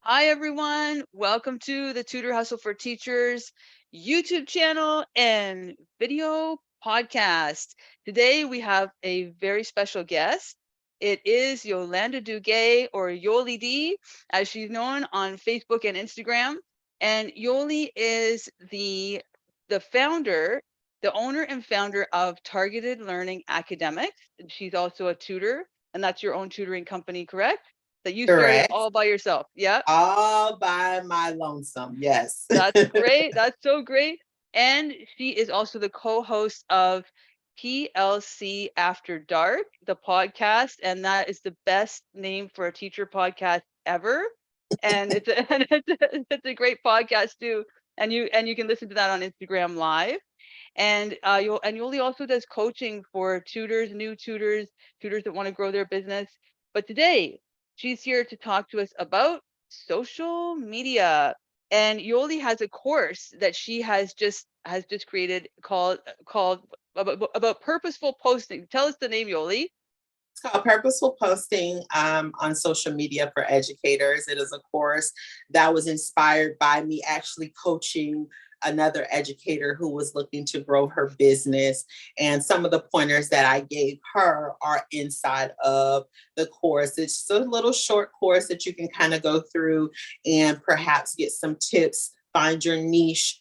Hi, everyone. Welcome to the Tutor Hustle for Teachers YouTube channel and video podcast. Today, we have a very special guest. It is Yolanda Duguay, or Yoli D, as she's known on Facebook and Instagram. And Yoli is the founder, the owner and founder of Targeted Learning Academics. And she's also a tutor, and that's your own tutoring company, correct? That you started Correct. all by yourself. Yeah. All by my lonesome. Yes. That's great. That's so great. And she is also the co-host of PLC After Dark, the podcast, and that is the best name for a teacher podcast ever. And it's a, it's a great podcast too. And you can listen to that on Instagram Live. And Yoli also does coaching for tutors, new tutors, tutors that want to grow their business. But today, she's here to talk to us about social media. And Yoli has a course that she has just created called about purposeful posting. Tell us the name, Yoli. It's called Purposeful Posting on social media for educators. It is a course that was inspired by me actually coaching another educator who was looking to grow her business. And some of the pointers that I gave her are inside of the course. It's a little short course that you can kind of go through and perhaps get some tips, find your niche,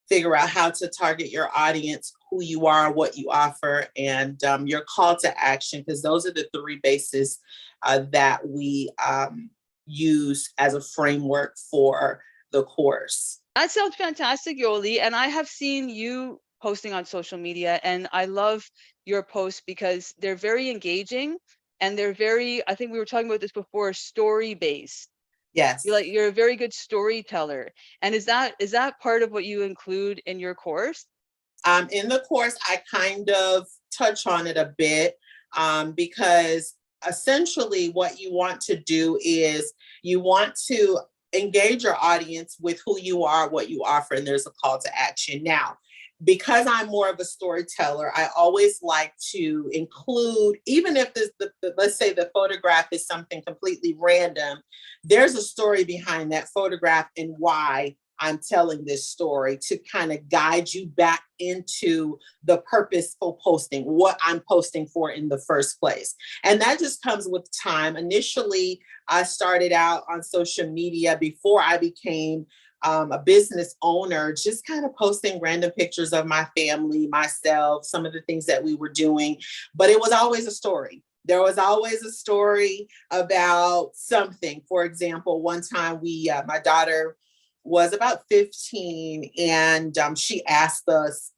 figure out how to target your audience, who you are, what you offer, and your call to action, because those are the three bases that we use as a framework for the course. That sounds fantastic, Yoli. And I have seen you posting on social media, and I love your posts because they're very engaging and they're very, I think we were talking about this before, story based. Yes. You're a very good storyteller. And is that part of what you include in your course? In the course, I kind of touch on it a bit because essentially what you want to do is you want to engage your audience with who you are, what you offer, and there's a call to action. Now, because I'm more of a storyteller, I always like to include, even if let's say the photograph is something completely random, there's a story behind that photograph and why I'm telling this story to kind of guide you back into the purposeful posting, what I'm posting for in the first place. And that just comes with time. Initially, I started out on social media before I became a business owner, just kind of posting random pictures of my family, myself, some of the things that we were doing. But it was always a story. There was always a story about something. For example, one time my daughter was about 15 and she asked us,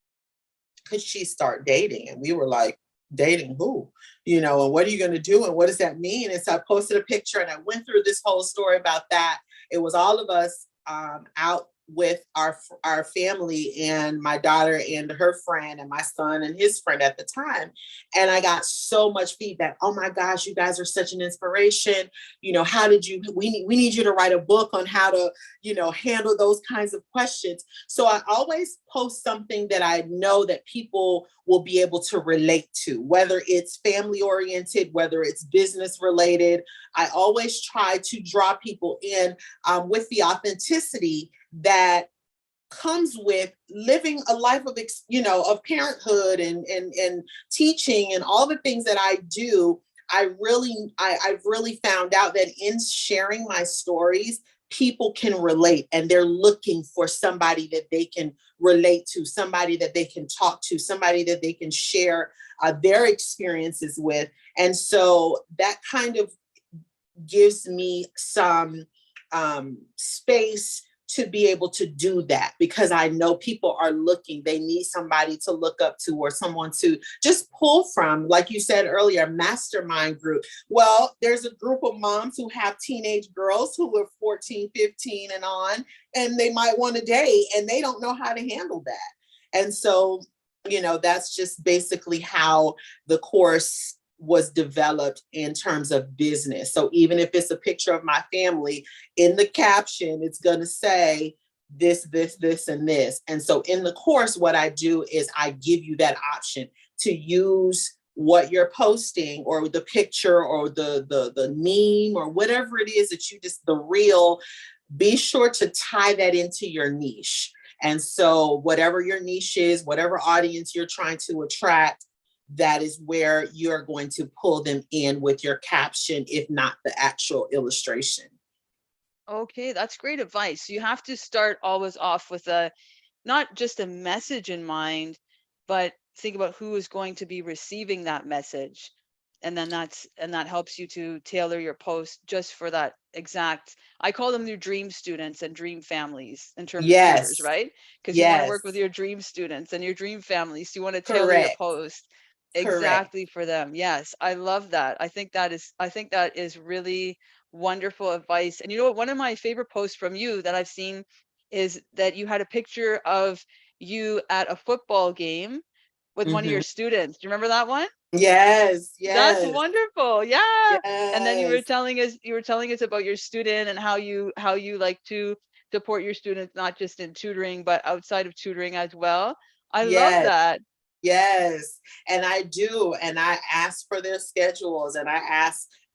could she start dating? And we were like, dating who? And what are you going to do? And what does that mean? And so I posted a picture and I went through this whole story about that. It was all of us out with our family and my daughter and her friend and my son and his friend at the time. And I got so much feedback. Oh my gosh, you guys are such an inspiration. How did you, we need you to write a book on how to, handle those kinds of questions. So I always post something that I know that people will be able to relate to, whether it's family oriented, whether it's business related. I always try to draw people in with the authenticity that comes with living a life of parenthood and teaching and all the things that I do. I've really found out that in sharing my stories, people can relate and they're looking for somebody that they can relate to, somebody that they can talk to, somebody that they can share their experiences with. And so that kind of gives me some space to be able to do that, because I know people are looking, they need somebody to look up to or someone to just pull from. Like you said earlier, mastermind group. Well, there's a group of moms who have teenage girls who are 14, 15 and on, and they might want to date and they don't know how to handle that. And so, that's just basically how the course was developed in terms of business. So even if it's a picture of my family, in the caption, it's going to say this, and this. And so in the course, what I do is I give you that option to use what you're posting or the picture or the meme or whatever it is that you just the reel, be sure to tie that into your niche. And so whatever your niche is, whatever audience you're trying to attract, that is where you're going to pull them in with your caption, if not the actual illustration. Okay, that's great advice. You have to start always off with a not just a message in mind, but think about who is going to be receiving that message. And then that helps you to tailor your post just for that exact, I call them your dream students and dream families in terms of tutors, Yes, right? Because you want to work with yes, your dream students and your dream families. You want to tailor your correct, post correct. exactly for them. Yes, I love that. I think that is really wonderful advice. And you know what? One of my favorite posts from you that I've seen is that you had a picture of you at a football game with one of your Mhm. students. Do you remember that one? Yes, That's yes, wonderful. Yeah. And then yes, you were telling us about your student and how you like to support your students not just in tutoring but outside of tutoring as well. I love yes. that. Yes, and I do. And I ask for their schedules and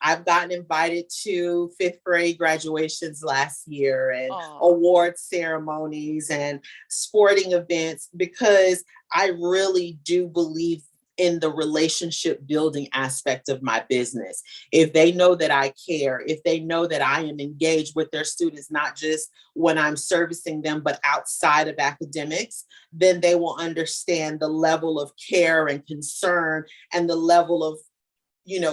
I've gotten invited to fifth grade graduations last year and Oh, award ceremonies and sporting events because I really do believe in the relationship building aspect of my business. If they know that I care, if they know that I am engaged with their students, not just when I'm servicing them, but outside of academics, then they will understand the level of care and concern and the level of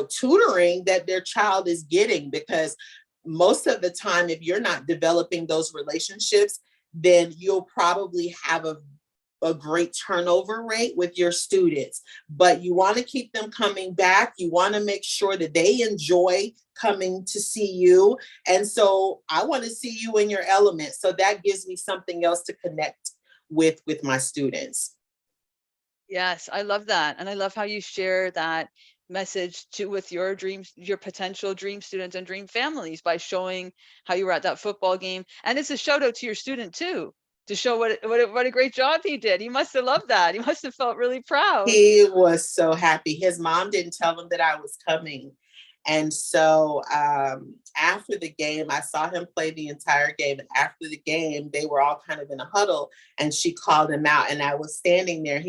tutoring that their child is getting. Because most of the time, if you're not developing those relationships, then you'll probably have a great turnover rate with your students. But you want to keep them coming back. You want to make sure that they enjoy coming to see you. And so I want to see you in your element. So that gives me something else to connect with my students. yes, I love that. And I love how you share that message to with your dreams, your potential dream students and dream families by showing how you were at that football game. And it's a shout out to your student too, to show what a great job he did. He must have loved that. He must have felt really proud. He was so happy. His mom didn't tell him that I was coming. And so after the game, I saw him play the entire game. And after the game, they were all kind of in a huddle and she called him out. And I was standing there.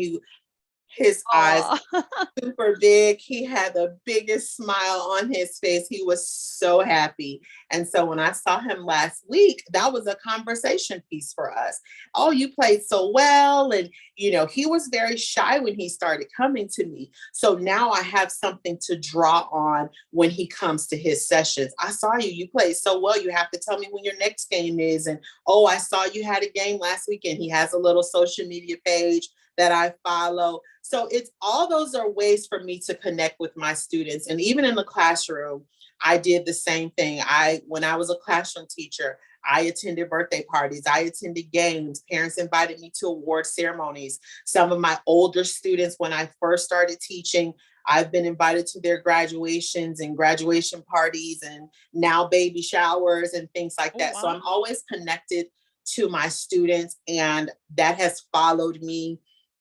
His eyes Oh, super big. He had the biggest smile on his face. He was so happy. And so when I saw him last week, that was a conversation piece for us. Oh, you played so well. And, he was very shy when he started coming to me. So now I have something to draw on when he comes to his sessions. I saw you. You played so well. You have to tell me when your next game is. And, oh, I saw you had a game last weekend. He has a little social media page that I follow. So it's all those are ways for me to connect with my students. And even in the classroom, I did the same thing. When I was a classroom teacher, I attended birthday parties, I attended games, parents invited me to award ceremonies. Some of my older students, when I first started teaching, I've been invited to their graduations and graduation parties and now baby showers and things like oh that. So wow. I'm always connected to my students, and that has followed me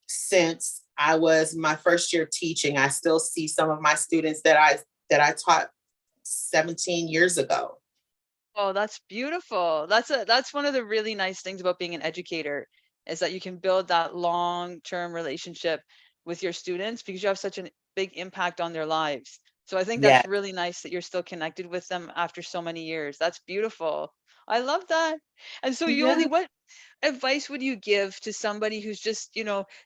since I was my first year teaching. I still see some of my students that I taught 17 years ago. Oh, that's beautiful. That's one of the really nice things about being an educator is that you can build that long-term relationship with your students because you have such a big impact on their lives. So I think Yeah. that's really nice that you're still connected with them after so many years. That's beautiful. I love that. And so Yoli, Yeah. what advice would you give to somebody who's just,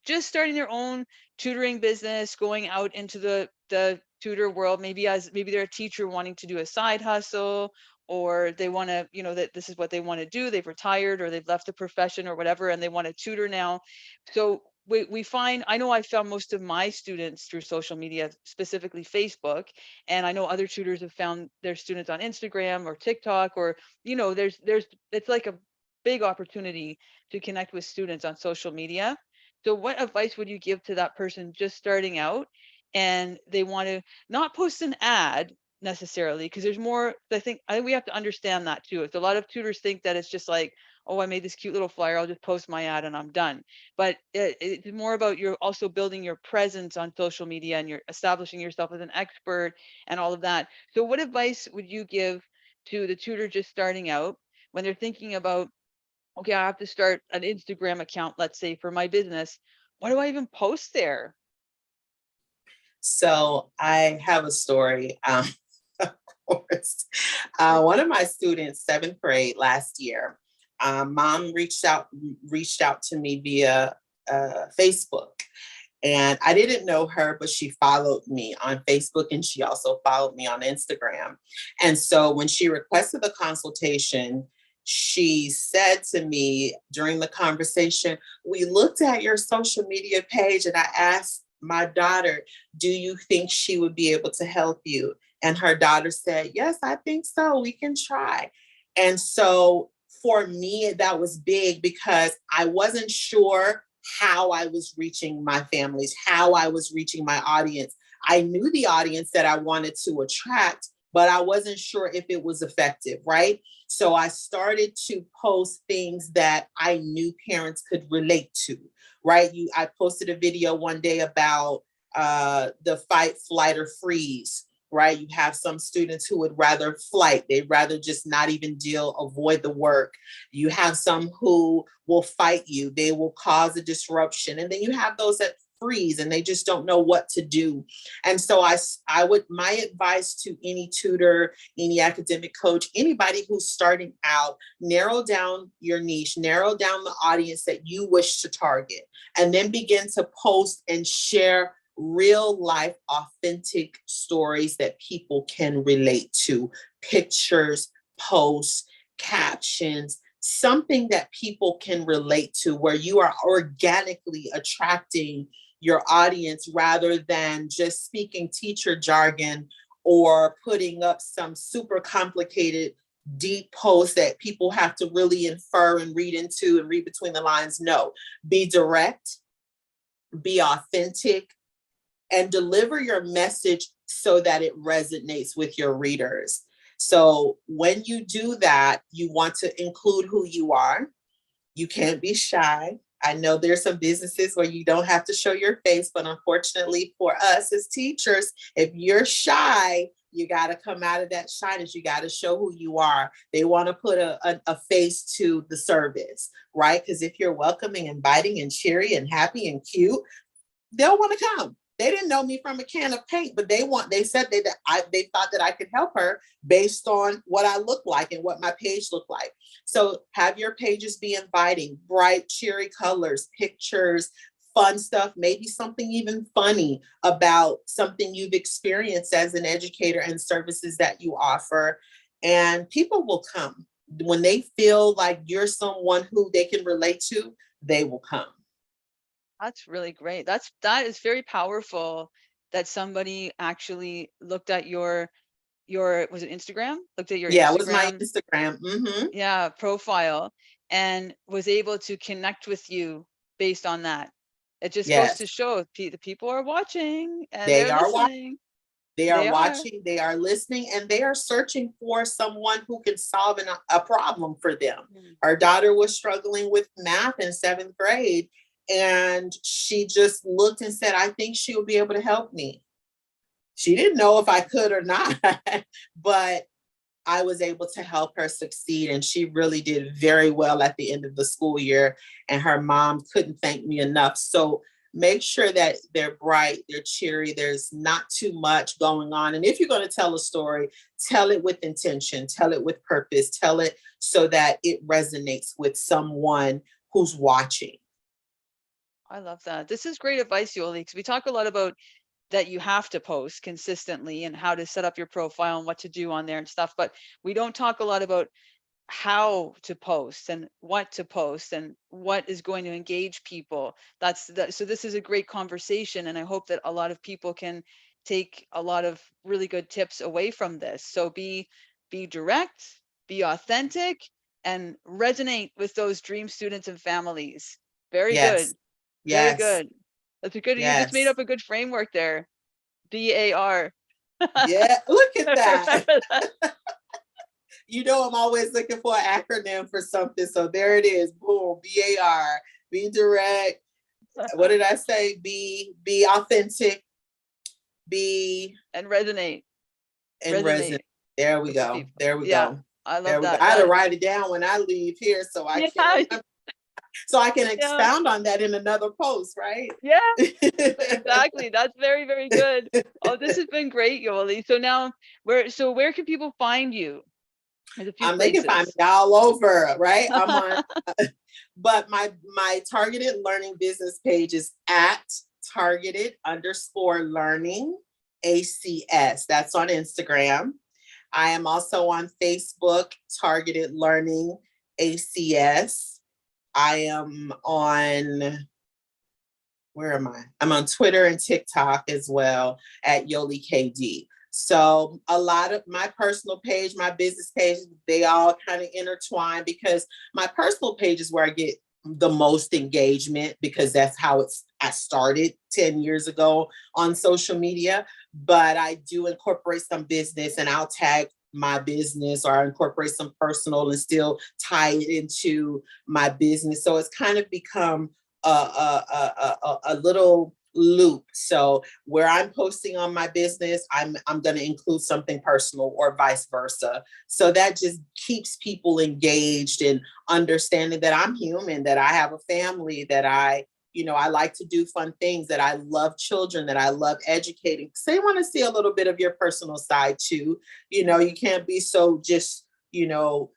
just starting their own tutoring business, going out into the tutor world, maybe they're a teacher wanting to do a side hustle, or they want to, that this is what they want to do. They've retired or they've left the profession or whatever, and they want to tutor now. So we find, I know I found most of my students through social media, specifically Facebook, and I know other tutors have found their students on Instagram or TikTok, or, it's like a big opportunity to connect with students on social media. So what advice would you give to that person just starting out and they want to not post an ad, necessarily, because there's more. I think we have to understand that too. If a lot of tutors think that it's just like, oh, I made this cute little flyer, I'll just post my ad and I'm done. But it's more about you're also building your presence on social media and you're establishing yourself as an expert and all of that. So what advice would you give to the tutor just starting out when they're thinking about, okay, I have to start an Instagram account, let's say, for my business. What do I even post there? So I have a story. Of course, one of my students, seventh grade last year, mom reached out to me via Facebook. And I didn't know her, but she followed me on Facebook and she also followed me on Instagram. And so when she requested the consultation, she said to me during the conversation, we looked at your social media page and I asked my daughter, do you think she would be able to help you? And her daughter said, yes, I think so. We can try. And so for me, that was big because I wasn't sure how I was reaching my families, how I was reaching my audience. I knew the audience that I wanted to attract, but I wasn't sure if it was effective, right? So I started to post things that I knew parents could relate to, right? I posted a video one day about the fight, flight, or freeze, right? You have some students who would rather flight. They'd rather just not even avoid the work. You have some who will fight you. They will cause a disruption. And then you have those that freeze and they just don't know what to do. And so my advice to any tutor, any academic coach, anybody who's starting out, narrow down your niche, narrow down the audience that you wish to target, and then begin to post and share real life, authentic stories that people can relate to, pictures, posts, captions, something that people can relate to where you are organically attracting your audience rather than just speaking teacher jargon or putting up some super complicated deep posts that people have to really infer and read into and read between the lines. No, be direct, be authentic, and deliver your message so that it resonates with your readers. So when you do that, you want to include who you are. You can't be shy. I know there's some businesses where you don't have to show your face, but unfortunately for us as teachers, if you're shy, you got to come out of that shyness. You got to show who you are. They want to put a face to the service, right? Because if you're welcoming, inviting, and cheery and happy and cute, they'll want to come. They didn't know me from a can of paint, but they said they thought that I could help her based on what I look like and what my page looked like. So have your pages be inviting, bright, cheery colors, pictures, fun stuff, maybe something even funny about something you've experienced as an educator and services that you offer. And people will come. When they feel like you're someone who they can relate to, they will come. That's really great. That is very powerful that somebody actually looked at your was it Instagram? Looked at your Yeah, it was my Instagram, Instagram. Mm-hmm. yeah, profile and was able to connect with you based on that. It just goes Yes, to show the people are watching and they they're are watching. listening. They are They are. watching, they are listening, and they are searching for someone who can solve a problem for them. Mm. Our daughter was struggling with math in seventh grade, and she just looked and said, I think she'll be able to help me. She didn't know if I could or not, but I was able to help her succeed. And she really did very well at the end of the school year. And her mom couldn't thank me enough. So make sure that they're bright, they're cheery, there's not too much going on. And if you're going to tell a story, tell it with intention, tell it with purpose, tell it so that it resonates with someone who's watching. I love that. This is great advice, Yoli, because we talk a lot about that you have to post consistently and how to set up your profile and what to do on there and stuff. But we don't talk a lot about how to post and what to post and what is going to engage people. So this is a great conversation. And I hope that a lot of people can take a lot of really good tips away from this. So be direct, be authentic, and resonate with those dream students and families. Very Yes, good. Very yes, good. That's a good, you just made yes. up a good framework there. BAR. Yeah, look at that. You know, I'm always looking for an acronym for something. So there it is. Boom. BAR. Be direct. What did I say? Be authentic. Be And resonate. and Resonate resonate. There we with the go. people. There we Yeah, go. I There love we go. that. I had to That write it down when I leave here so I can yeah, remember, so I can yeah, expound on that in another post, right? yeah. Exactly. That's very, very good. Oh, this has been great, Yoli. So now where can people find you? There's a few They can find places. me all over, right? I'm on, but my targeted learning business page is at targeted_learning ACS. That's on Instagram. I am also on Facebook, Targeted Learning ACS. I am on, where am I? I'm on Twitter and TikTok as well at Yoli KD. So a lot of my personal page, my business page, they all kind of intertwine because my personal page is where I get the most engagement because that's how I started 10 years ago on social media. But I do incorporate some business and I'll tag my business or incorporate some personal and still tie it into my business. So it's kind of become a little loop. So where I'm posting on my business, I'm going to include something personal or vice versa. So that just keeps people engaged and understanding that I'm human, that I have a family, that I like to do fun things, that I love children, that I love educating. So they want to see a little bit of your personal side too. You can't be so just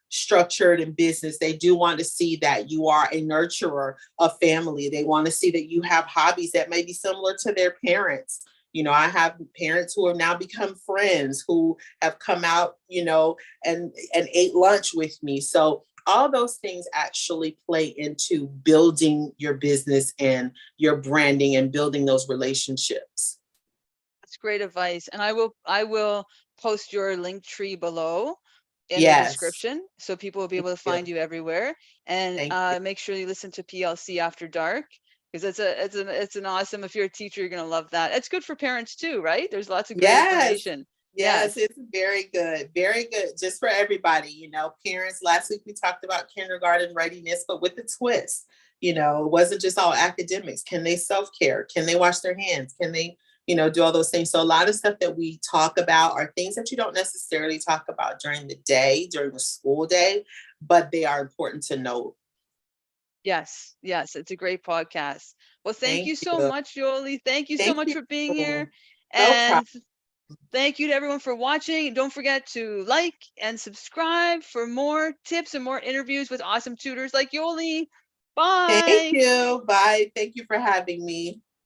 structured in business. They do want to see that you are a nurturer of family. They want to see that you have hobbies that may be similar to their parents. I have parents who have now become friends, who have come out, and ate lunch with me. So all those things actually play into building your business and your branding and building those relationships. That's great advice. And I will post your link tree below in the Yes. description so people will be Thank able to you. find you everywhere. And Thank you. make sure you listen to PLC After Dark because it's an awesome, if you're a teacher, you're gonna love that. It's good for parents too, right? There's lots of great Yes. information. Yes, it's very good. Very good. Just for everybody, parents, last week we talked about kindergarten readiness, but with the twist, it wasn't just all academics. Can they self-care? Can they wash their hands? Can they, do all those things? So a lot of stuff that we talk about are things that you don't necessarily talk about during the day, during the school day, but they are important to know. Yes, yes, it's a great podcast. Well, thank Thank you so you. much, Yoli. Thank you so Thank much you. for being here. No problem. And thank you to everyone for watching. Don't forget to like and subscribe for more tips and more interviews with awesome tutors like Yoli. Thank Bye. you. Bye. Thank you for having me.